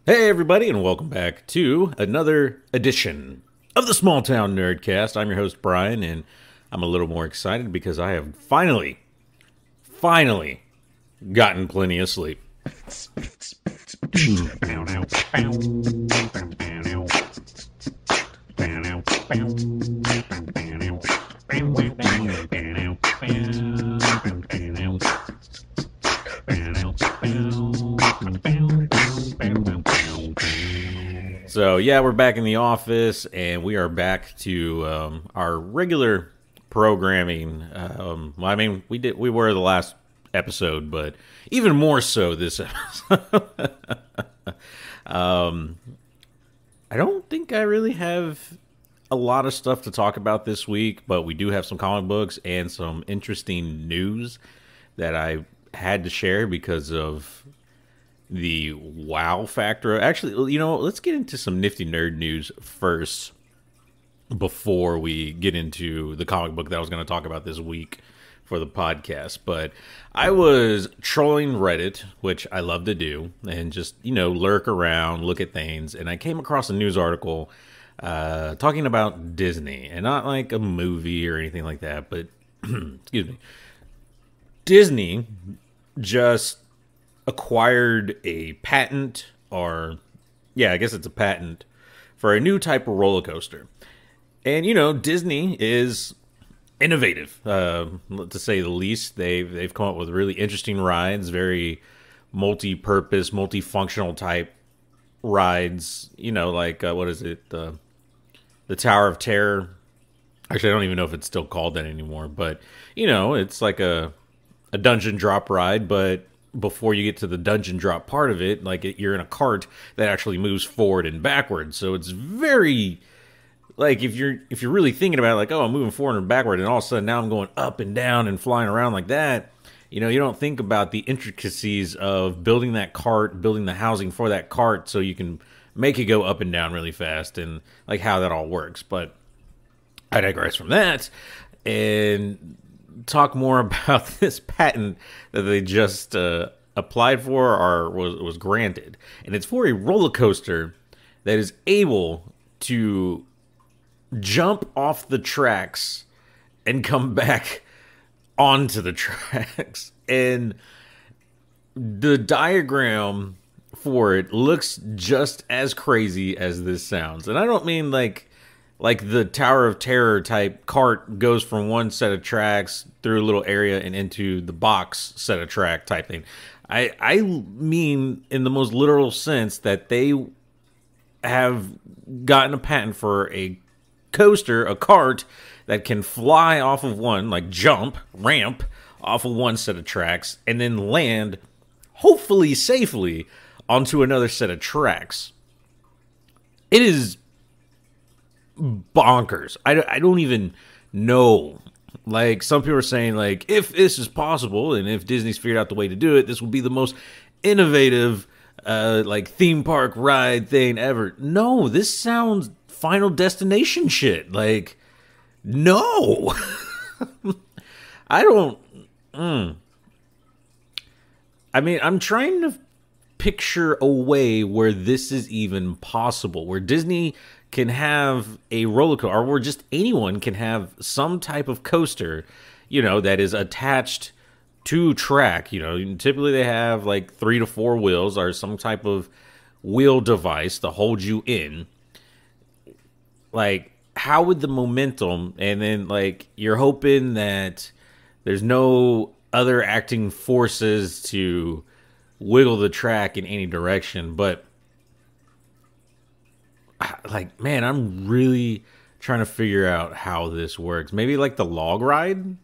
Hey, everybody, and welcome back to another edition of the Small Town Nerdcast. I'm your host, Brian, and I'm a little more excited because I have finally gotten plenty of sleep. So, yeah, we're back in the office, and we are back to our regular programming. We were the last episode, but even more so this episode. I don't think I really have a lot of stuff to talk about this week, but we do have some comic books and some interesting news that I had to share because of the wow factor. Actually, let's get into some nifty nerd news first before we get into the comic book that I was going to talk about this week for the podcast. But I was trolling Reddit, which I love to do, and just, lurk around, look at things, and I came across a news article talking about Disney, and not like a movie or anything like that, but excuse me, Disney just acquired a patent, I guess it's a patent for a new type of roller coaster. And Disney is innovative, to say the least. They've come up with really interesting rides, very multi-purpose, multifunctional type rides. What is it? The Tower of Terror. Actually, I don't even know if it's still called that anymore. But it's like a dungeon drop ride, but before you get to the dungeon drop part of it, you're in a cart that actually moves forward and backwards. So it's very, if you're really thinking about it, I'm moving forward and backward, and all of a sudden now I'm going up and down and flying around like that. You don't think about the intricacies of building that cart, building the housing for that cart so you can make it go up and down really fast, and how that all works. But I digress from that and talk more about this patent that they just applied for or was granted. And it's for a roller coaster that is able to jump off the tracks and come back onto the tracks. And the diagram for it looks just as crazy as this sounds. And I don't mean like the Tower of Terror type cart goes from one set of tracks through a little area and into the box set of track type thing. I mean in the most literal sense that they have gotten a patent for a coaster, a cart that can fly off of one, ramp off of one set of tracks and then land, hopefully safely, onto another set of tracks. It is bonkers. I don't even know. Some people are saying, if this is possible and if Disney's figured out the way to do it, this will be the most innovative theme park ride thing ever. No, this sounds Final Destination shit. No. I don't. I mean, I'm trying to picture a way where this is even possible, where Disney can have a roller coaster, or where just anyone can have some type of coaster, that is attached to track. Typically they have 3 to 4 wheels or some type of wheel device to hold you in. How would the momentum, and then you're hoping that there's no other acting forces to wiggle the track in any direction, but man, I'm really trying to figure out how this works. Maybe the log ride,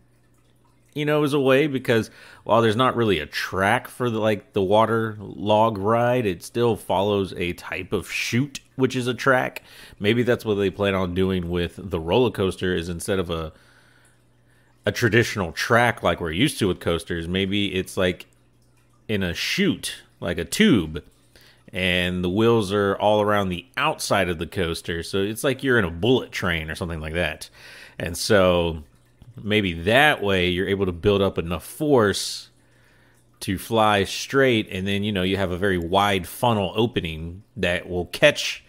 is a way, because while there's not really a track for the water log ride, it still follows a type of chute, which is a track. Maybe that's what they plan on doing with the roller coaster, is instead of a traditional track like we're used to with coasters, maybe it's in a chute, like a tube, and the wheels are all around the outside of the coaster. So it's like you're in a bullet train or something like that. And so maybe that way you're able to build up enough force to fly straight, and then, you have a very wide funnel opening that will catch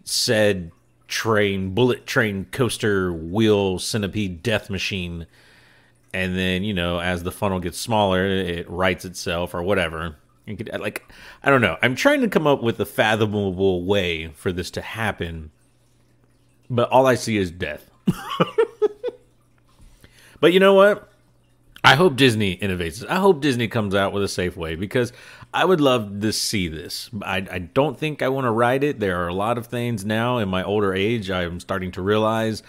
said bullet train, coaster, wheel, centipede, death machine. And then, as the funnel gets smaller, it rights itself or whatever. You could, I don't know. I'm trying to come up with a fathomable way for this to happen, but all I see is death. But you know what? I hope Disney innovates this. I hope Disney comes out with a safe way, because I would love to see this. I don't think I want to ride it. There are a lot of things now in my older age I'm starting to realize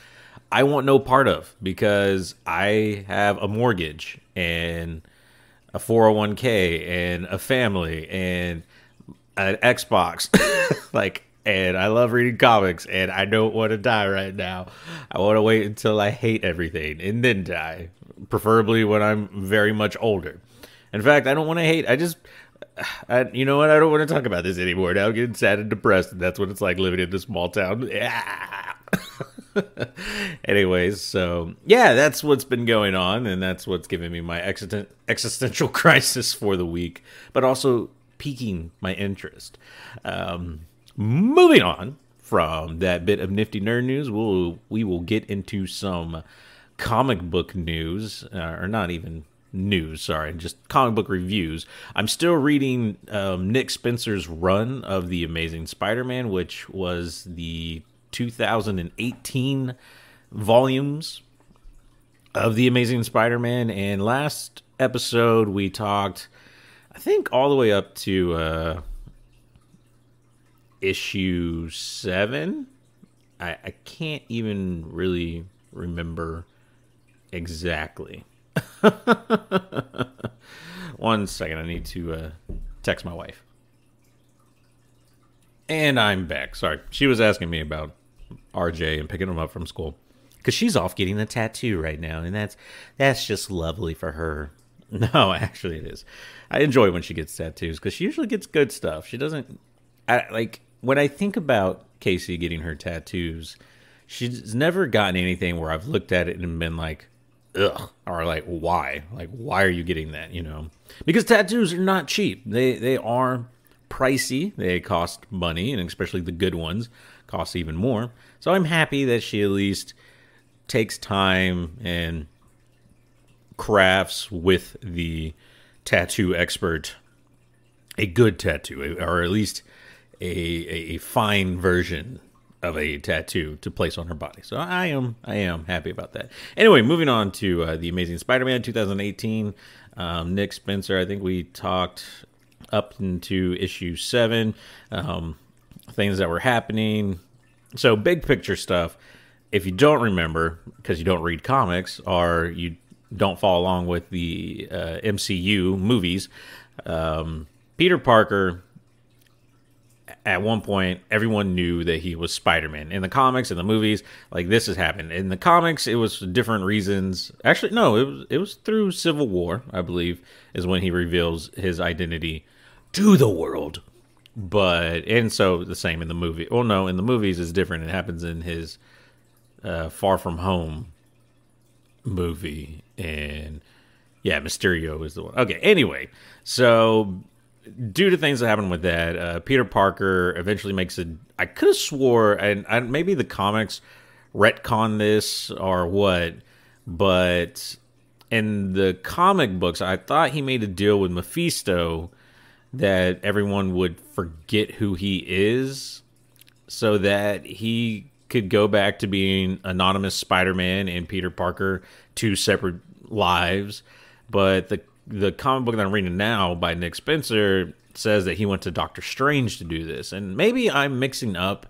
I want no part of, because I have a mortgage and a 401k and a family and an Xbox. And I love reading comics, and I don't want to die right now. I want to wait until I hate everything and then die, preferably when I'm very much older. In fact, I don't want to hate. You know what? I don't want to talk about this anymore. Now I'm getting sad and depressed, and that's what it's like living in this small town. Anyways, so yeah, that's what's been going on, and that's what's giving me my existential crisis for the week, but also piquing my interest. Moving on from that bit of nifty nerd news, we will get into some comic book news, or not even news, sorry, just comic book reviews. I'm still reading Nick Spencer's run of The Amazing Spider-Man, which was the 2018 volumes of The Amazing Spider-Man, and last episode we talked, I think, all the way up to issue 7. I can't even really remember exactly. One second, I need to text my wife. And I'm back. Sorry, she was asking me about RJ and picking him up from school, because she's off getting a tattoo right now, and that's just lovely for her. No, actually it is. I enjoy when she gets tattoos, because she usually gets good stuff. She doesn't... when I think about Casey getting her tattoos, she's never gotten anything where I've looked at it and been like, ugh, or like, why? Like, why are you getting that, Because tattoos are not cheap. They are pricey. They cost money, and especially the good ones cost even more. So I'm happy that she at least takes time and crafts with the tattoo expert a good tattoo, or at least a fine version of a tattoo to place on her body. So I am happy about that. Anyway, moving on to The Amazing Spider-Man 2018. Nick Spencer, I think we talked up into issue 7, things that were happening. So big picture stuff. If you don't remember, because you don't read comics or you don't follow along with the MCU movies, Peter Parker, at one point, everyone knew that he was Spider-Man. In the comics, in the movies, like, this has happened. In the comics, it was for different reasons. Actually, no, it was through Civil War, I believe, is when he reveals his identity to the world. And so the same in the movie. Well, no, in the movies it's different. It happens in his Far From Home movie. And yeah, Mysterio is the one. Okay, anyway, so due to things that happen with that, Peter Parker eventually makes I could have swore, and maybe the comics retcon this or what, but in the comic books, I thought he made a deal with Mephisto that everyone would forget who he is, so that he could go back to being anonymous Spider-Man and Peter Parker, two separate lives. But the comic book that I'm reading now by Nick Spencer says that he went to Doctor Strange to do this. And maybe I'm mixing up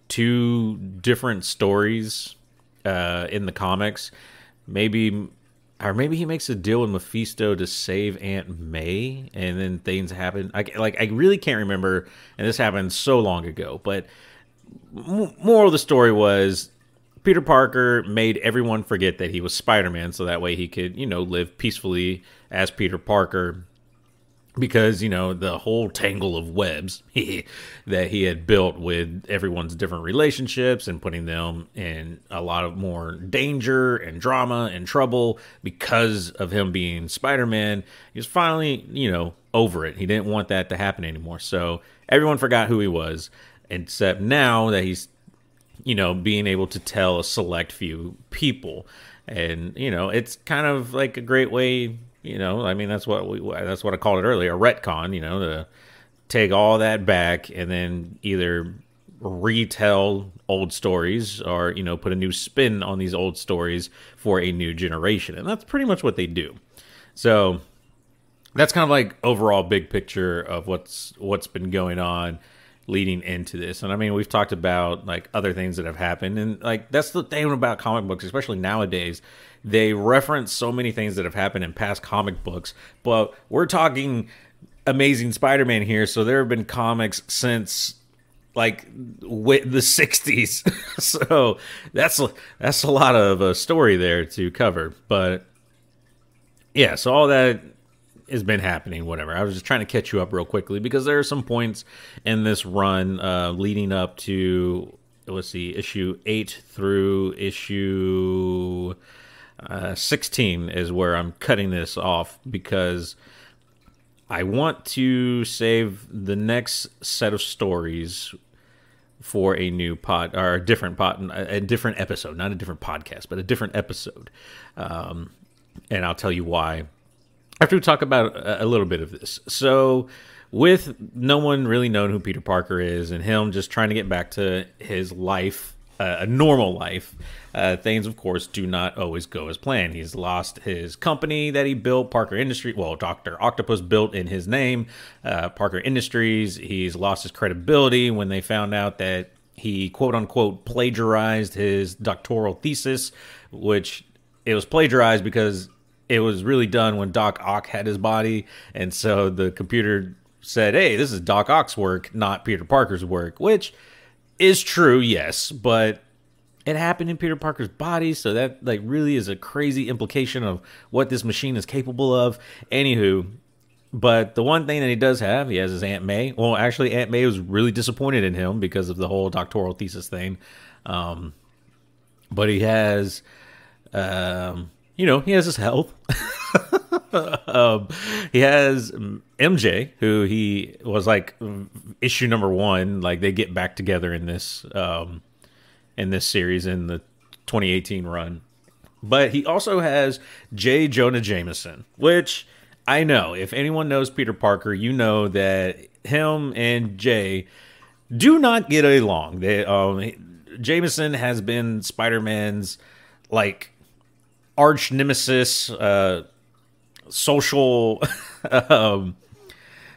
two different stories in the comics. Maybe he makes a deal with Mephisto to save Aunt May, and then things happen. I really can't remember, and this happened so long ago. But moral of the story was, Peter Parker made everyone forget that he was Spider-Man, so that way he could, live peacefully as Peter Parker because, you know, the whole tangle of webs that he had built with everyone's different relationships and putting them in a lot of more danger and drama and trouble because of him being Spider-Man. He was finally, you know, over it. He didn't want that to happen anymore. So everyone forgot who he was, except now that he's, you know, being able to tell a select few people. And, you know, it's kind of like a great way, you know, I mean, that's what I called it earlier, a retcon, you know, to take all that back and then either retell old stories or, you know, put a new spin on these old stories for a new generation. And that's pretty much what they do. So that's kind of like overall big picture of what's been going on leading into this. And I mean, we've talked about like other things that have happened, and like that's the thing about comic books, especially nowadays. They reference so many things that have happened in past comic books, but we're talking Amazing Spider-Man here, so there have been comics since like the 60s. So that's a lot of a story there to cover. But yeah, so all that has been happening, whatever. I was just trying to catch you up real quickly because there are some points in this run leading up to, let's see, issue 8 through issue 16 is where I'm cutting this off because I want to save the next set of stories for a new pod, or a different episode, not a different podcast, but a different episode. And I'll tell you why after we talk about a little bit of this. So with no one really knowing who Peter Parker is and him just trying to get back to his life, a normal life, things, of course, do not always go as planned. He's lost his company that he built, Parker Industries. Well, Dr. Octopus built in his name, Parker Industries. He's lost his credibility when they found out that he, quote-unquote, plagiarized his doctoral thesis, which it was plagiarized because it was really done when Doc Ock had his body. And so the computer said, hey, this is Doc Ock's work, not Peter Parker's work, which is true, yes, but it happened in Peter Parker's body, so that like really is a crazy implication of what this machine is capable of. Anywho, but the one thing that he does have, he has his Aunt May. Well, actually, Aunt May was really disappointed in him because of the whole doctoral thesis thing. But he has, you know, he has his health. He has MJ, who he was like issue number 1. Like they get back together in this series in the 2018 run. But he also has J. Jonah Jameson, which I know if anyone knows Peter Parker, you know that him and Jay do not get along. They Jameson has been Spider-Man's like arch nemesis, social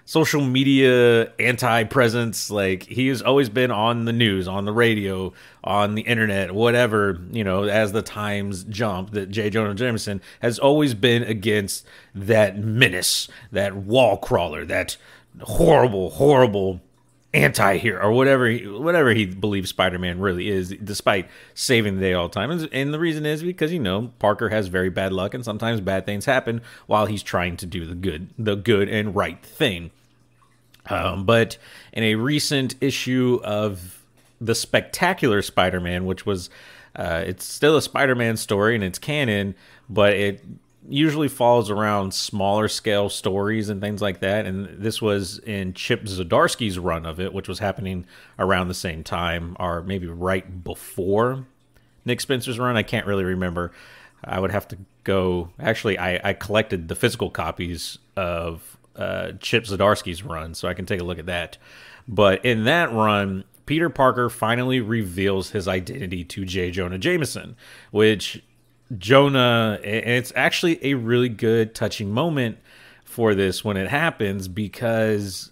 social media anti-presence. Like he has always been on the news, on the radio, on the internet, whatever, you know, as the times jump, that J. Jonah Jameson has always been against that menace, that wall crawler, that horrible anti-hero, or whatever he believes Spider-Man really is, despite saving the day all the time. And the reason is because, you know, Parker has very bad luck, and sometimes bad things happen while he's trying to do the good and right thing. But in a recent issue of the Spectacular Spider-Man, which was, it's still a Spider-Man story and it's canon, but it usually falls around smaller scale stories and things like that. And this was in Chip Zdarsky's run of it, which was happening around the same time, or maybe right before Nick Spencer's run. I can't really remember. I would have to go. Actually, I collected the physical copies of Chip Zdarsky's run, so I can take a look at that. But in that run, Peter Parker finally reveals his identity to J. Jonah Jameson, which Jonah, and it's actually a really good touching moment for this when it happens, because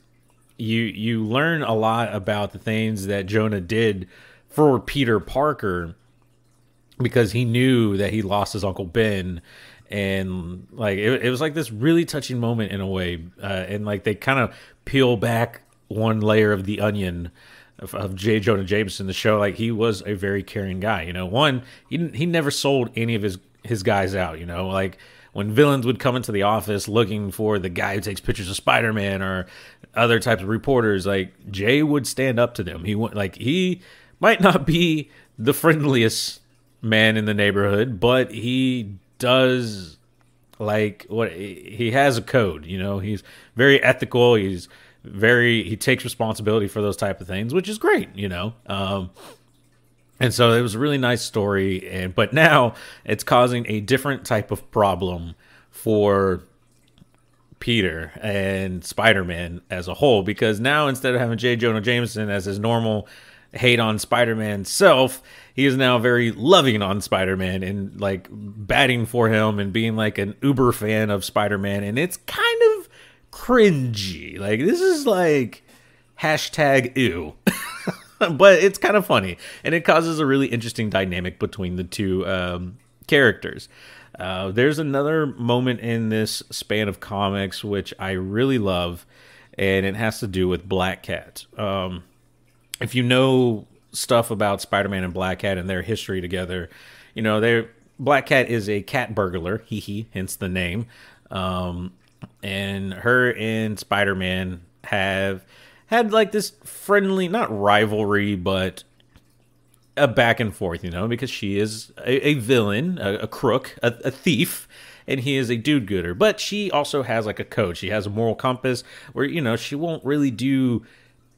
you learn a lot about the things that Jonah did for Peter Parker, because he knew that he lost his Uncle Ben. And like it was like this really touching moment in a way, and like they kind of peel back one layer of the onion of J. Jonah Jameson to show like he was a very caring guy. You know, one, he never sold any of his guys out. You know, like when villains would come into the office looking for the guy who takes pictures of Spider-Man or other types of reporters, like Jay would stand up to them. He might not be the friendliest man in the neighborhood, but he does he has a code, he's very ethical. He takes responsibility for those type of things, which is great, and so it was a really nice story, but now it's causing a different type of problem for Peter and Spider-Man as a whole, because now instead of having J. Jonah Jameson as his normal hate on Spider-Man self, he is now very loving on Spider-Man and like batting for him and being like an uber fan of Spider-Man, and it's kind of cringy. Like, this is like hashtag ew. But it's kind of funny, and it causes a really interesting dynamic between the two characters. There's another moment in this span of comics which I really love, and it has to do with Black Cat. If you know stuff about Spider-Man and Black Cat and their history together, Black Cat is a cat burglar, hence the name. And her and Spider-Man have had like this friendly, not rivalry, but a back and forth, because she is a villain, a crook, a thief, and he is a dude-gooder. But she also has like a code. She has a moral compass where, she won't really do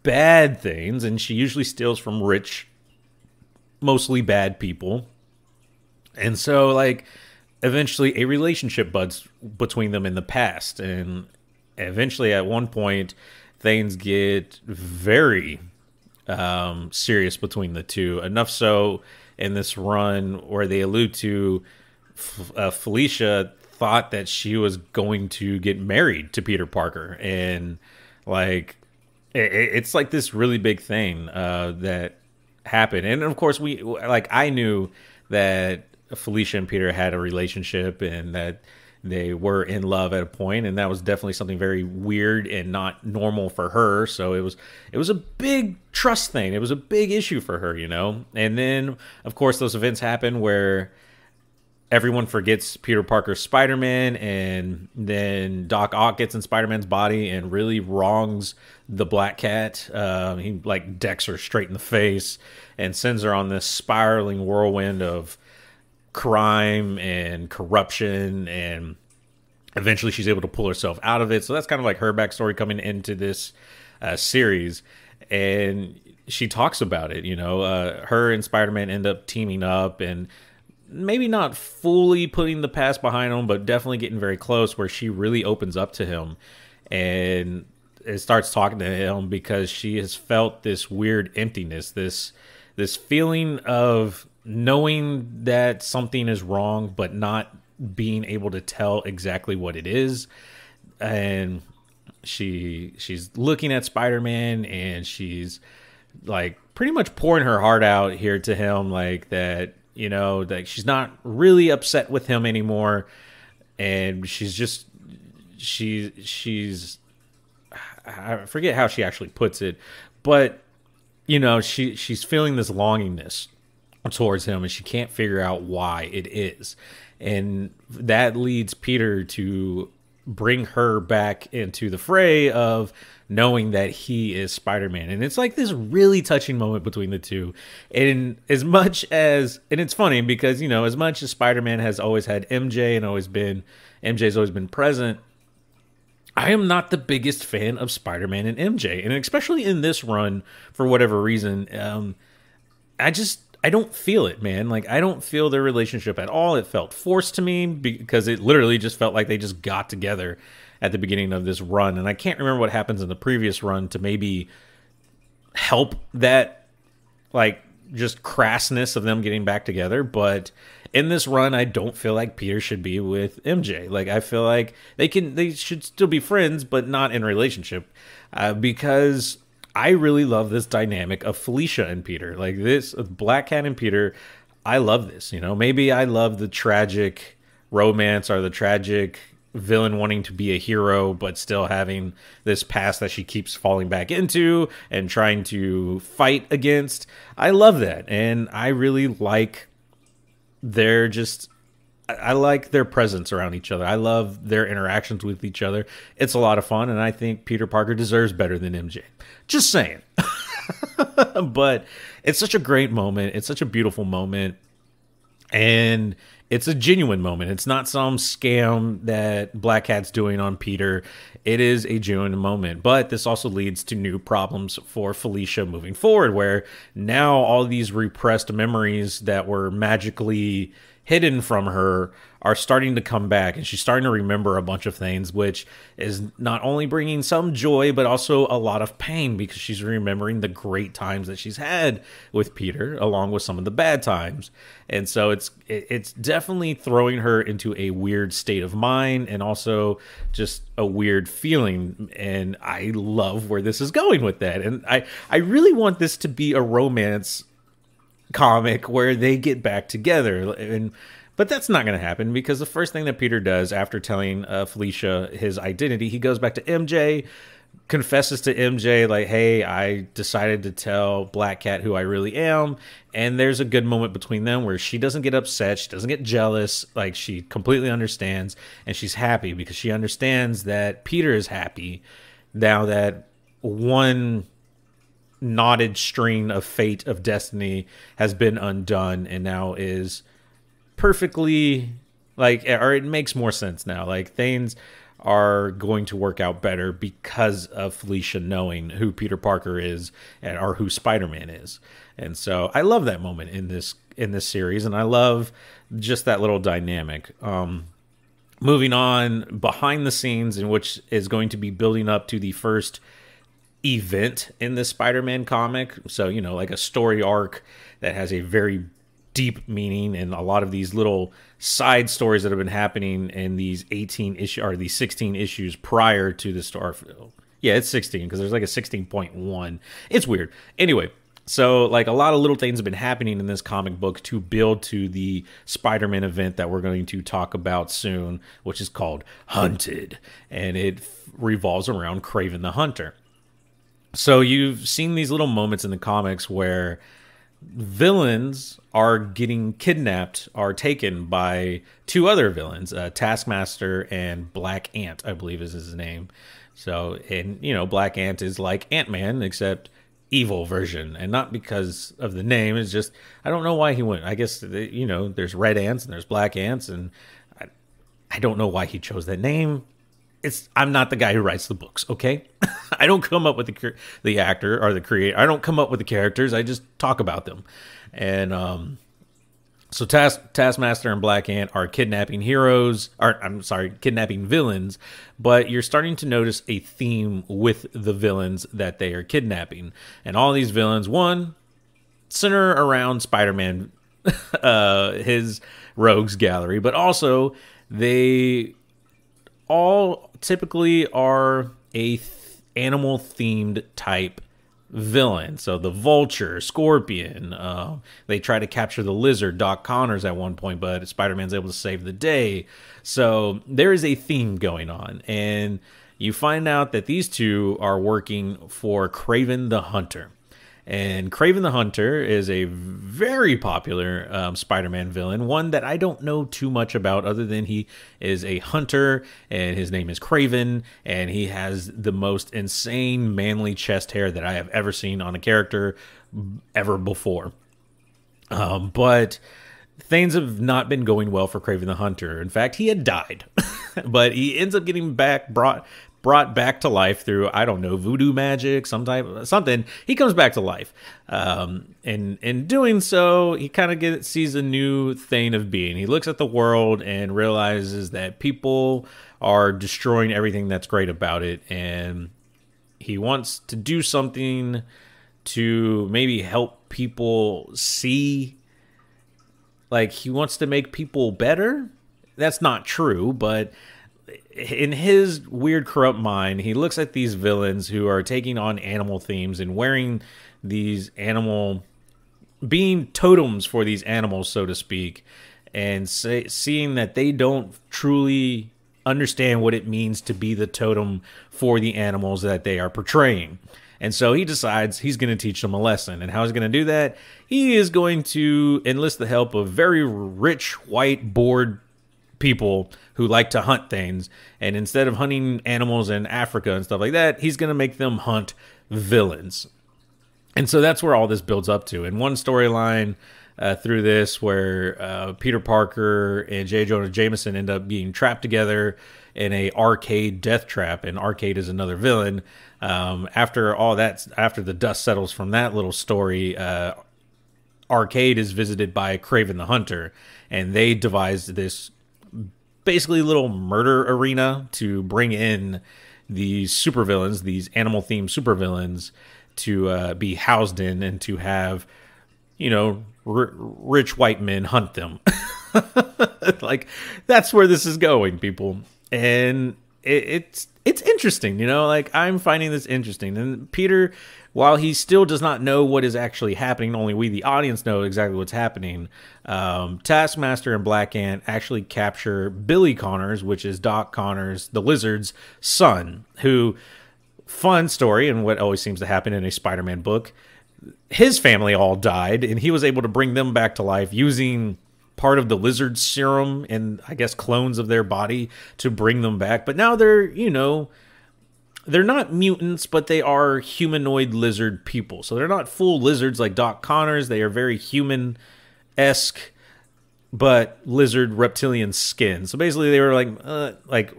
bad things, and she usually steals from rich, mostly bad people. And so, like, eventually a relationship buds between them in the past, and eventually at one point things get very serious between the two, enough so in this run where they allude to Felicia thought that she was going to get married to Peter Parker, and like it's like this really big thing that happened. And of course I knew that Felicia and Peter had a relationship and that they were in love at a point, and that was definitely something very weird and not normal for her. So it was a big trust thing. It was a big issue for her, And then, of course, those events happen where everyone forgets Peter Parker's Spider-Man, and then Doc Ock gets in Spider-Man's body and really wrongs the Black Cat. He like decks her straight in the face and sends her on this spiraling whirlwind of crime and corruption, and eventually she's able to pull herself out of it. So that's kind of like her backstory coming into this series, and she talks about it. Her and Spider-Man end up teaming up, and maybe not fully putting the past behind him, but definitely getting very close, where she really opens up to him and it starts talking to him because she has felt this weird emptiness, this feeling of knowing that something is wrong, but not being able to tell exactly what it is. And she's looking at Spider-Man, and she's like pretty much pouring her heart out here to him, like that, that she's not really upset with him anymore. And she's I forget how she actually puts it, but she's feeling this longingness towards him, and she can't figure out why it is. And that leads Peter to bring her back into the fray of knowing that he is Spider-Man. And it's like this really touching moment between the two. And as much as, and it's funny because, as much as Spider-Man has always had MJ and MJ's always been present, I am not the biggest fan of Spider-Man and MJ. And especially in this run, for whatever reason, I don't feel it, man. Like, I don't feel their relationship at all. It felt forced to me because it literally just felt like they just got together at the beginning of this run. And I can't remember what happens in the previous run to maybe help that, like, just crassness of them getting back together. But in this run, I don't feel like Peter should be with MJ. Like, I feel like they should still be friends, but not in a relationship, because I really love this dynamic of Felicia and Peter. Like, this Black Cat and Peter, I love this. Maybe I love the tragic romance or the tragic villain wanting to be a hero, but still having this past that she keeps falling back into and trying to fight against. I love that. And I really like their just I like their presence around each other. I love their interactions with each other. It's a lot of fun, and I think Peter Parker deserves better than MJ. Just saying. But it's such a great moment. It's such a beautiful moment. And it's a genuine moment. It's not some scam that Black Cat's doing on Peter. It is a genuine moment. But this also leads to new problems for Felicia moving forward, where now all these repressed memories that were magically hidden from her are starting to come back, and she's starting to remember a bunch of things, which is not only bringing some joy but also a lot of pain, because she's remembering the great times that she's had with Peter along with some of the bad times. And so it's definitely throwing her into a weird state of mind, and also just a weird feeling. And I love where this is going with that, and I really want this to be a romance comic where they get back together. But that's not going to happen, because the first thing that Peter does after telling Felicia his identity, he goes back to MJ, confesses to MJ, like, hey, I decided to tell Black Cat who I really am. And there's a good moment between them where she doesn't get upset. She doesn't get jealous. Like, she completely understands, and she's happy because she understands that Peter is happy now that one knotted string of fate, of destiny, has been undone, and now is perfectly, like, or it makes more sense now. Like, things are going to work out better because of Felicia knowing who Peter Parker is, and or who Spider-Man is. And so I love that moment in this series, and I love just that little dynamic. Moving on, behind the scenes, in which is going to be building up to the first event in the Spider-Man comic. So, you know, like a story arc that has a very deep meaning, and a lot of these little side stories that have been happening in these 18 issue or these 16 issues prior to the Starfield. Yeah, it's 16 because there's like a 16.1. It's weird. Anyway, so like a lot of little things have been happening in this comic book to build to the Spider-Man event that we're going to talk about soon, which is called Hunted, and it revolves around Kraven the Hunter. So you've seen these little moments in the comics where villains are getting kidnapped, are taken by two other villains, Taskmaster and Black Ant, I believe is his name. So, and you know, Black Ant is like Ant-Man, except evil version, and not because of the name. It's just, I don't know why he went. I guess, you know, there's red ants and there's black ants, and I don't know why he chose that name. I'm not the guy who writes the books, okay? I don't come up with the actor or the creator. I don't come up with the characters. I just talk about them. And so Taskmaster and Black Ant are kidnapping kidnapping villains. But you're starting to notice a theme with the villains that they are kidnapping. And all these villains, one, center around Spider-Man, his rogues gallery. But also, they all typically are a animal-themed type villain. So the Vulture, Scorpion, they try to capture the Lizard, Doc Connors at one point, but Spider-Man's able to save the day. So there is a theme going on, and you find out that these two are working for Kraven the Hunter. And Kraven the Hunter is a very popular Spider-Man villain, one that I don't know too much about other than he is a hunter and his name is Kraven, and he has the most insane manly chest hair that I have ever seen on a character ever before. But things have not been going well for Kraven the Hunter. In fact, he had died, but he ends up getting brought back to life through, I don't know, voodoo magic, something. He comes back to life. And in doing so, he kind of sees a new thing of being. He looks at the world and realizes that people are destroying everything that's great about it. And he wants to do something to maybe help people see. Like, he wants to make people better. That's not true, but in his weird, corrupt mind, he looks at these villains who are taking on animal themes and wearing these being totems for these animals, so to speak, and seeing that they don't truly understand what it means to be the totem for the animals that they are portraying. And so he decides he's going to teach them a lesson. And how he's going to do that? He is going to enlist the help of very rich, white, bored people who like to hunt things. And instead of hunting animals in Africa and stuff like that, he's going to make them hunt villains. And so that's where all this builds up to. And one storyline through this where Peter Parker and J. Jonah Jameson end up being trapped together in a Arcade death trap, and Arcade is another villain. After all that, after the dust settles from that little story, Arcade is visited by Kraven the Hunter, and they devised this basically little murder arena to bring in these supervillains, these animal-themed supervillains, to be housed in and to have, you know, rich white men hunt them. Like, that's where this is going, people. And it's interesting, you know, like, I'm finding this interesting. And Peter, while he still does not know what is actually happening, only we, the audience, know exactly what's happening. Taskmaster and Black Ant actually capture Billy Connors, which is Doc Connors, the Lizard's son, who, fun story, and what always seems to happen in a Spider-Man book, his family all died, and he was able to bring them back to life using part of the lizard serum and, I guess, clones of their body to bring them back. But now they're, you know, they're not mutants, but they are humanoid lizard people. So they're not full lizards like Doc Connors. They are very human-esque, but lizard reptilian skin. So basically they were like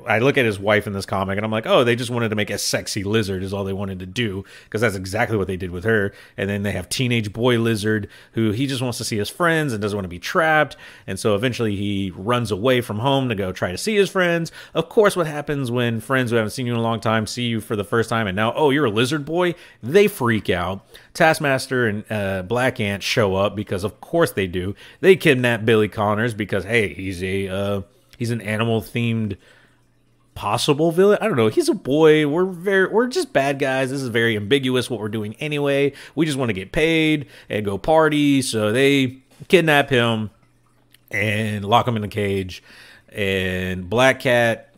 I look at his wife in this comic and I'm like, oh, they just wanted to make a sexy lizard is all they wanted to do, because that's exactly what they did with her. And then they have teenage boy lizard who he just wants to see his friends and doesn't want to be trapped. And so eventually he runs away from home to go try to see his friends. Of course, what happens when friends who haven't seen you in a long time see you for the first time and now, oh, you're a lizard boy? They freak out. Taskmaster and Black Ant show up because of course they do. They kidnap Billy Connors because, hey, he's an animal themed possible villain. I don't know. He's a boy. We're just bad guys. This is very ambiguous what we're doing anyway. We just want to get paid and go party. So they kidnap him and lock him in a cage. And Black Cat,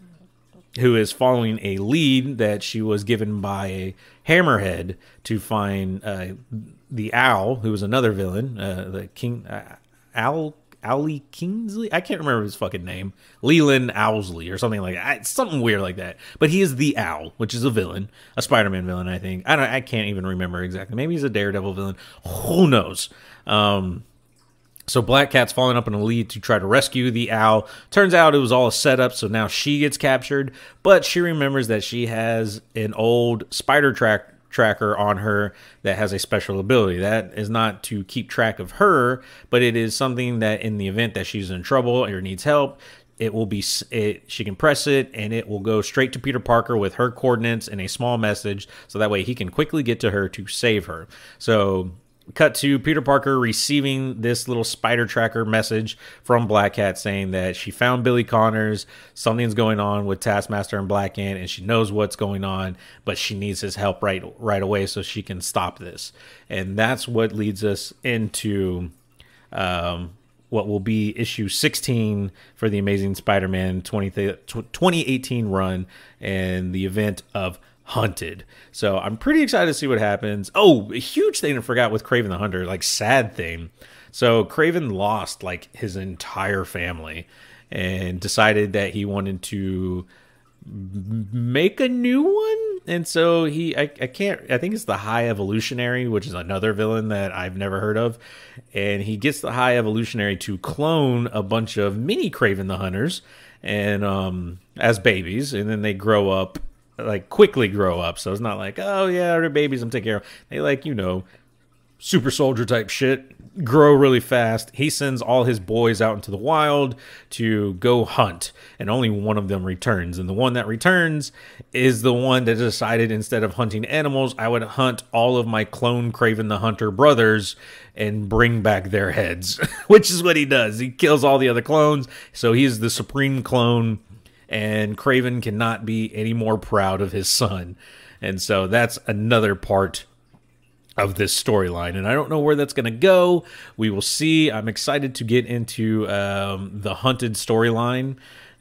who is following a lead that she was given by Hammerhead to find the Owl, who was another villain, the King Owlie Kingsley. I can't remember his fucking name. Leland Owlsley or something like that. It's something weird like that. But he is the Owl, which is a villain, a Spider-Man villain, I think. I can't even remember exactly. Maybe he's a Daredevil villain. Who knows? So Black Cat's falling up in a lead to try to rescue the Owl. Turns out it was all a setup, so now she gets captured. But she remembers that she has an old spider tracker on her that has a special ability. That is not to keep track of her, but it is something that in the event that she's in trouble or needs help, she can press it and it will go straight to Peter Parker with her coordinates and a small message, so that way he can quickly get to her to save her. So cut to Peter Parker receiving this little spider tracker message from Black Cat saying that she found Billy Connors, something's going on with Taskmaster and Black Ant, and she knows what's going on, but she needs his help right away so she can stop this. And that's what leads us into what will be issue 16 for the Amazing Spider-Man 2018 run and the event of Hunted. So I'm pretty excited to see what happens. Oh, a huge thing I forgot with Kraven the Hunter, like sad thing. So Kraven lost like his entire family and decided that he wanted to make a new one. And so I think it's the High Evolutionary, which is another villain that I've never heard of. And he gets the High Evolutionary to clone a bunch of mini Kraven the Hunters and as babies, and then they grow up, like quickly grow up. So it's not like, oh yeah, they're babies, I'm taking care of. They, like, you know, super soldier type shit, grow really fast. He sends all his boys out into the wild to go hunt, and only one of them returns. And the one that returns is the one that decided, instead of hunting animals, I would hunt all of my clone Kraven the Hunter brothers and bring back their heads, which is what he does. He kills all the other clones. So he's the supreme clone, and Kraven cannot be any more proud of his son. And so that's another part of this storyline, and I don't know where that's going to go. We will see. I'm excited to get into the Hunted storyline,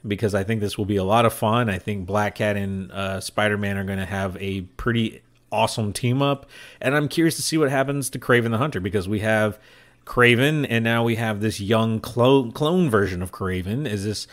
because I think this will be a lot of fun. I think Black Cat and Spider-Man are going to have a pretty awesome team up, and I'm curious to see what happens to Kraven the Hunter, because we have Kraven, and now we have this young clone version of Kraven. Is this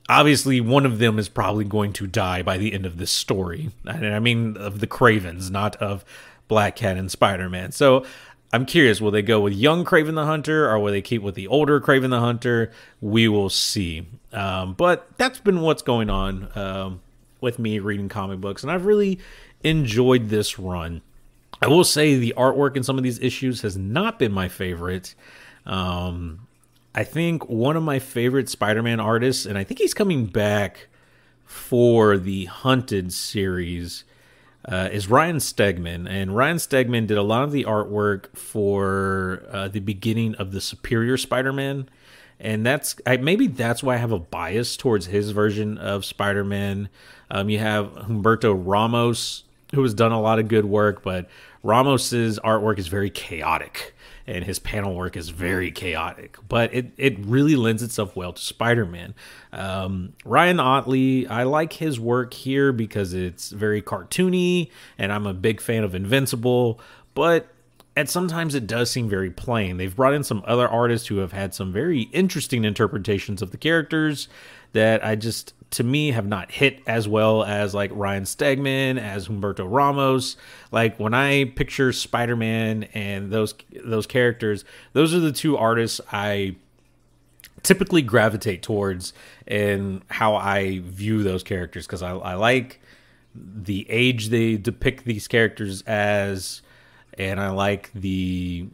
obviously one of them is probably going to die by the end of this story. And I mean of the Cravens, not of Black Cat and Spider-Man. So I'm curious, will they go with young Kraven the Hunter, or will they keep with the older Kraven the Hunter? We will see. But that's been what's going on with me reading comic books, and I've really enjoyed this run. I will say the artwork in some of these issues has not been my favorite. I think one of my favorite Spider-Man artists, and I think he's coming back for the Hunted series, is Ryan Stegman. And Ryan Stegman did a lot of the artwork for the beginning of the Superior Spider-Man. And maybe that's why I have a bias towards his version of Spider-Man. You have Humberto Ramos, who has done a lot of good work, but Ramos's artwork is very chaotic, and his panel work is very chaotic. But it really lends itself well to Spider-Man. Ryan Ottley, I like his work here because it's very cartoony, and I'm a big fan of Invincible, but sometimes it does seem very plain. They've brought in some other artists who have had some very interesting interpretations of the characters that to me, have not hit as well as like Ryan Stegman, as Humberto Ramos. Like when I picture Spider-Man and those characters, those are the two artists I typically gravitate towards in how I view those characters, because I like the age they depict these characters as, and I like the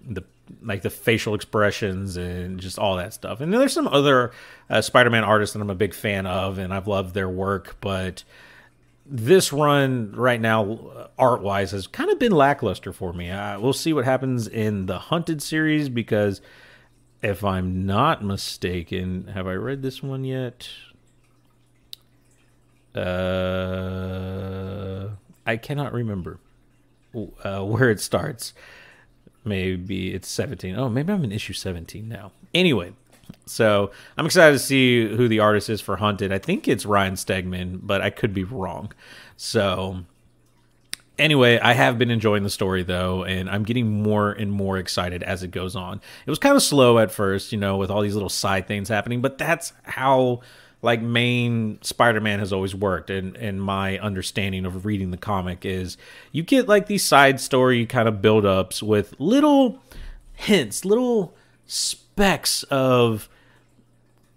facial expressions and just all that stuff. And there's some other Spider-Man artists that I'm a big fan of, and I've loved their work, but this run right now, art-wise, has kind of been lackluster for me. We'll see what happens in the Hunted series, because if I'm not mistaken, have I read this one yet? I cannot remember where it starts. Maybe it's 17. Oh, maybe I'm in issue 17 now. Anyway, so I'm excited to see who the artist is for Hunted. I think it's Ryan Stegman, but I could be wrong. So anyway, I have been enjoying the story, though, and I'm getting more and more excited as it goes on. It was kind of slow at first, with all these little side things happening, but that's how main Spider-Man has always worked, and my understanding of reading the comic is you get these side story kind of build-ups with little hints, little specks of,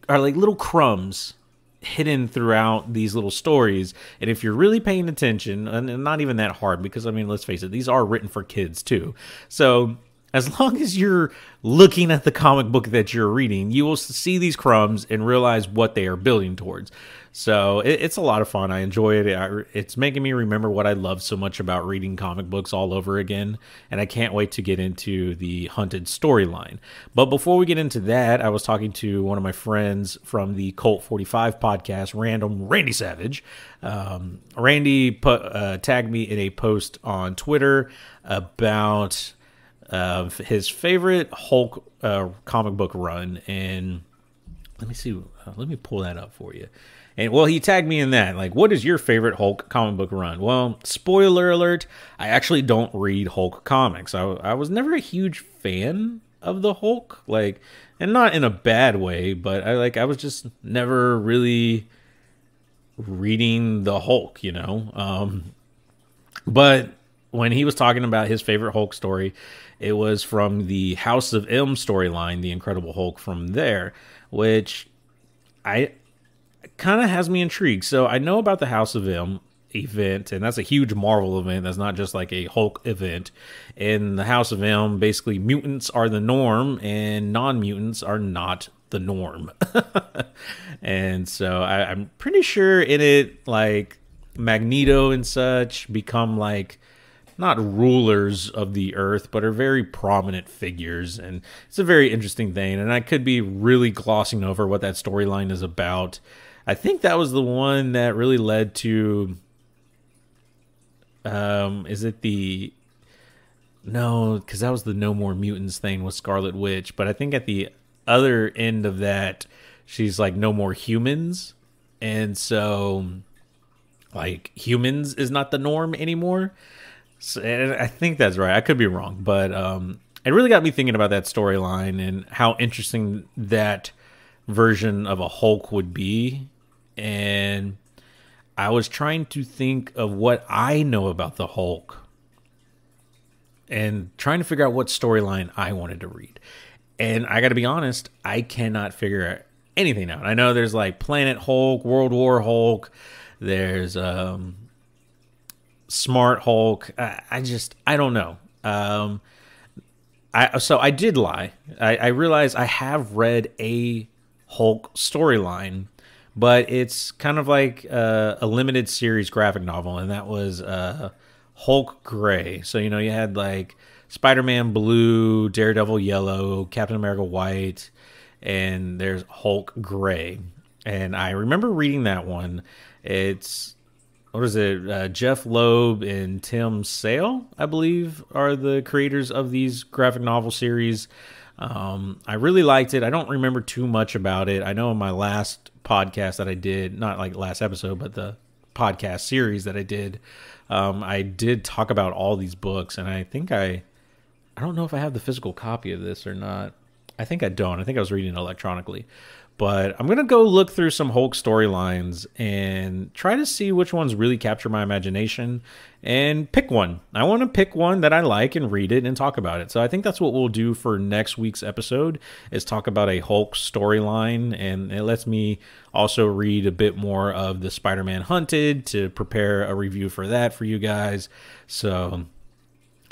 or little crumbs hidden throughout these little stories. And if you're really paying attention, and not even that hard, because let's face it, these are written for kids too, so as long as you're looking at the comic book that you're reading, you will see these crumbs and realize what they are building towards. So it's a lot of fun. I enjoy it. It's making me remember what I love so much about reading comic books all over again. And I can't wait to get into the Hunted storyline. But before we get into that, I was talking to one of my friends from the Colt 45 podcast, Randy Savage. Randy tagged me in a post on Twitter about his favorite Hulk comic book run, and let me pull that up for you. And he tagged me in that, what is your favorite Hulk comic book run? Well, spoiler alert, I actually don't read Hulk comics. I was never a huge fan of the Hulk, and not in a bad way, but I was just never really reading the Hulk, but when he was talking about his favorite Hulk story, it was from the House of M storyline, the Incredible Hulk from there, which kind of has me intrigued. So I know about the House of M event, and that's a huge Marvel event. That's not just a Hulk event. In the House of M, basically mutants are the norm, and non-mutants are not the norm. And so I'm pretty sure in it, Magneto and such become not rulers of the earth, but are very prominent figures. And it's a very interesting thing. And I could be really glossing over what that storyline is about. I think that was the one that really led to, is it the, no, because that was the No More Mutants thing with Scarlet Witch. But I think at the other end of that, she's No More Humans. And so, humans is not the norm anymore. So, and I think that's right. I could be wrong, but it really got me thinking about that storyline and how interesting that version of a Hulk would be and I was trying to think of what I know about the Hulk and trying to figure out what storyline I wanted to read. And I got to be honest, I cannot figure anything out. I know there's like Planet Hulk, World War Hulk, there's Smart Hulk. I don't know. So I did lie. I realized I have read a Hulk storyline, but it's kind of like a limited series graphic novel, and that was Hulk Gray. So, you know, you had like Spider-Man Blue, Daredevil Yellow, Captain America White, and there's Hulk Gray. And I remember reading that one. It's, what is it? Jeff Loeb and Tim Sale, I believe, are the creators of these graphic novel series. I really liked it. I don't remember too much about it. I know in my last podcast that I did, not like last episode, but the podcast series that I did talk about all these books. And I think I don't know if I have the physical copy of this or not. I think I don't. I think I was reading it electronically. But I'm going to go look through some Hulk storylines and try to see which ones really capture my imagination and pick one. I want to pick one that I like and read it and talk about it. So I think that's what we'll do for next week's episode, is talk about a Hulk storyline. And it lets me also read a bit more of the Spider-Man Hunted to prepare a review for that for you guys. So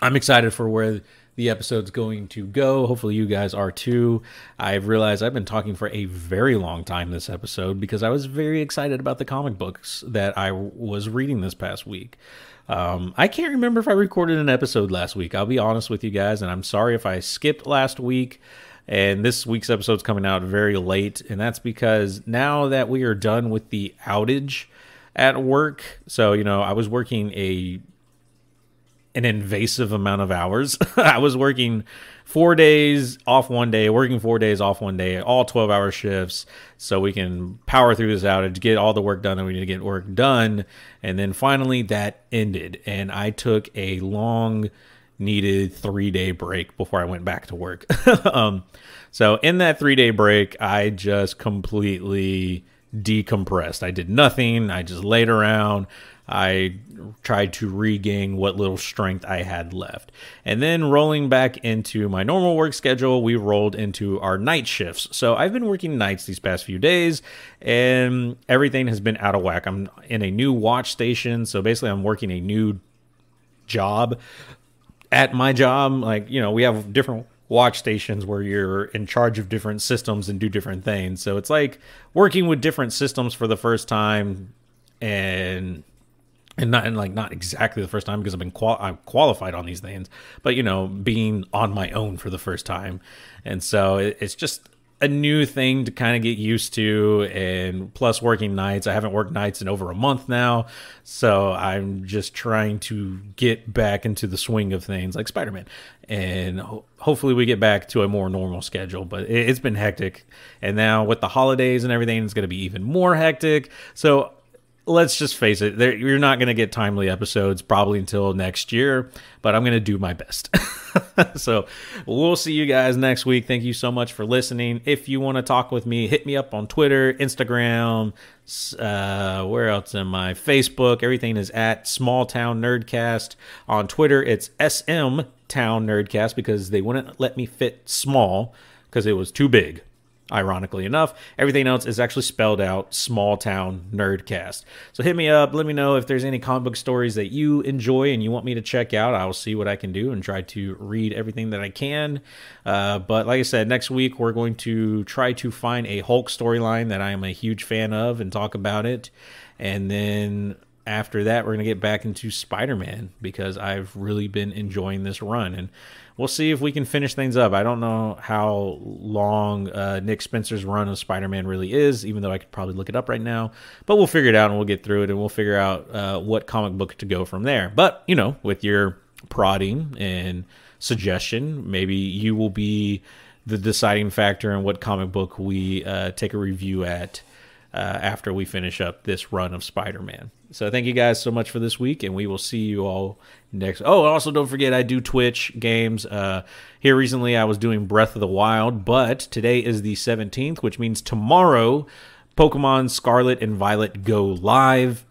I'm excited for where the episode's going to go. Hopefully you guys are too. I've realized I've been talking for a very long time this episode because I was very excited about the comic books that I was reading this past week. I can't remember if I recorded an episode last week. I'll be honest with you guys, and I'm sorry if I skipped last week. And this week's episode's coming out very late, and that's because now that we are done with the outage at work, so, you know, I was working an invasive amount of hours. I was working 4 days off one day, working 4 days off one day, all 12-hour shifts, so we can power through this outage, get all the work done that we need to get work done. And then finally that ended, and I took a long needed 3-day break before I went back to work. So in that 3-day break, I just completely decompressed. I did nothing. I just laid around. I tried to regain what little strength I had left. And then rolling back into my normal work schedule, we rolled into our night shifts. So I've been working nights these past few days, and everything has been out of whack. I'm in a new watch station, so basically I'm working a new job at my job. Like, you know, we have different watch stations where you're in charge of different systems and do different things. So it's like working with different systems for the first time, and not exactly the first time, because I'm qualified on these things, but, you know, being on my own for the first time. And so it's just a new thing to kind of get used to, and plus working nights. I haven't worked nights in over a month now, so I'm just trying to get back into the swing of things like Spider-Man, and hopefully we get back to a more normal schedule. But it's been hectic, and now with the holidays and everything, it's going to be even more hectic. So let's just face it, you're not going to get timely episodes probably until next year, but I'm going to do my best. So we'll see you guys next week. Thank you so much for listening. If you want to talk with me, hit me up on Twitter, Instagram, where else am I? Facebook. Everything is at Small Town Nerdcast. On Twitter, it's SM Town Nerdcast, because they wouldn't let me fit small because it was too big. Ironically enough, everything else is actually spelled out Small Town Nerdcast. So hit me up. Let me know if there's any comic book stories that you enjoy and you want me to check out. I will see what I can do and try to read everything that I can. But like I said, next week we're going to try to find a Hulk storyline that I am a huge fan of and talk about it. And then after that, we're going to get back into Spider-Man, because I've really been enjoying this run. And we'll see if we can finish things up. I don't know how long Nick Spencer's run of Spider-Man really is, even though I could probably look it up right now. But we'll figure it out, and we'll get through it, and we'll figure out what comic book to go from there. But, you know, with your prodding and suggestion, maybe you will be the deciding factor in what comic book we take a review at after we finish up this run of Spider-Man. So thank you guys so much for this week, and we will see you all next. Oh, also don't forget, I do Twitch games. Here recently I was doing Breath of the Wild, but today is the 17th, which means tomorrow Pokemon Scarlet and Violet go live.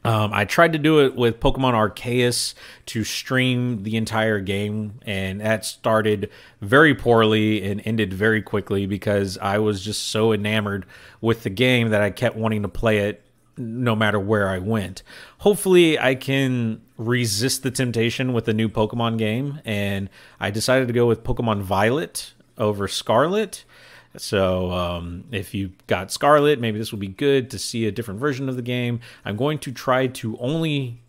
I tried to do it with Pokemon Arceus to stream the entire game, and that started very poorly and ended very quickly because I was just so enamored with the game that I kept wanting to play it no matter where I went. Hopefully I can resist the temptation with the new Pokemon game, and I decided to go with Pokemon Violet over Scarlet. So if you got Scarlet, maybe this would be good to see a different version of the game. I'm going to try to only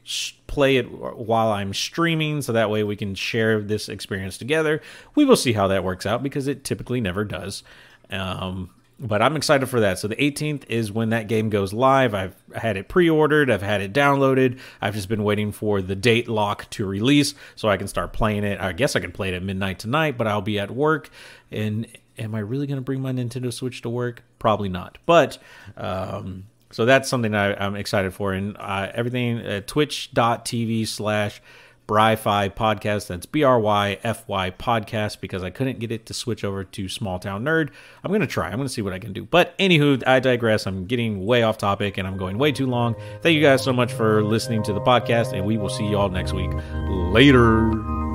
play it while I'm streaming, so that way we can share this experience together. We will see how that works out because it typically never does. But I'm excited for that. So the 18th is when that game goes live. I've had it pre-ordered. I've had it downloaded. I've just been waiting for the date lock to release so I can start playing it. I guess I can play it at midnight tonight, but I'll be at work. And am I really going to bring my Nintendo Switch to work? Probably not. But so that's something I'm excited for. And everything at twitch.tv/Bry-Fy podcast. That's BRYFY podcast, because I couldn't get it to switch over to Small Town Nerd. I'm going to try. I'm going to see what I can do. But anywho, I digress. I'm getting way off topic and I'm going way too long. Thank you guys so much for listening to the podcast, and we will see you all next week. Later.